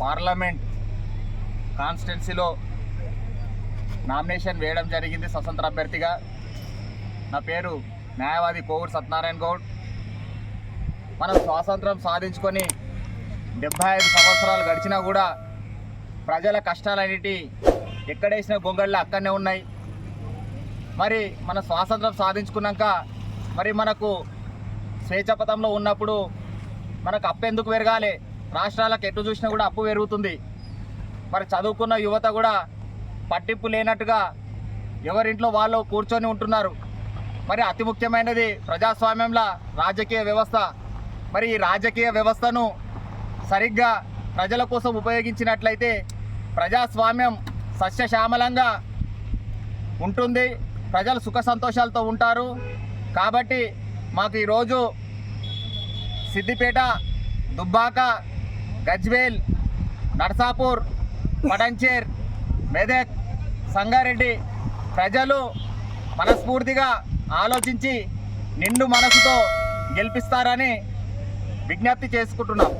Parliament కాన్స్టిట్యున్సీలో nomination వేయడం జరిగింది స్వతంత్ర అభ్యర్థిగా. నా పేరు న్యాయవాది కోవూరు సత్యనారాయణ గౌడ్. మనం స్వాతంత్రం సాధించుకొని 75 సంవత్సరాలు గడిచినా కూడా ప్రజల కష్టాలన్నిటి ఎక్కడేసిన గొంగళ్ళు అక్కడనే ఉన్నాయి. మరి మన స్వాతంత్రం సాధించుకున్నాక మరి మనకు స్వేచ్ఛాపథంలో ఉన్నప్పుడు మనకు అప్పు ఎందుకు పెరగాలి? రాష్ట్రాలకు ఎటు చూసినా కూడా అప్పు పెరుగుతుంది. మరి చదువుకున్న యువత కూడా పట్టింపు లేనట్టుగా ఎవరింట్లో వాళ్ళు కూర్చొని ఉంటున్నారు. మరి అతి ముఖ్యమైనది ప్రజాస్వామ్యంలో రాజకీయ వ్యవస్థ. మరి ఈ రాజకీయ వ్యవస్థను సరిగ్గా ప్రజల కోసం ఉపయోగించినట్లయితే ప్రజాస్వామ్యం సస్యశ్యామలంగా ఉంటుంది, ప్రజలు సుఖ సంతోషాలతో ఉంటారు. కాబట్టి మాకు ఈరోజు సిద్దిపేట, దుబ్బాక, గజ్వేల్, నర్సాపూర్, పటంచేర్, మెదక్, సంగారెడ్డి ప్రజలు మనస్ఫూర్తిగా ఆలోచించి నిండు మనసుతో గెలిపిస్తారని విజ్ఞప్తి చేసుకుంటున్నాం.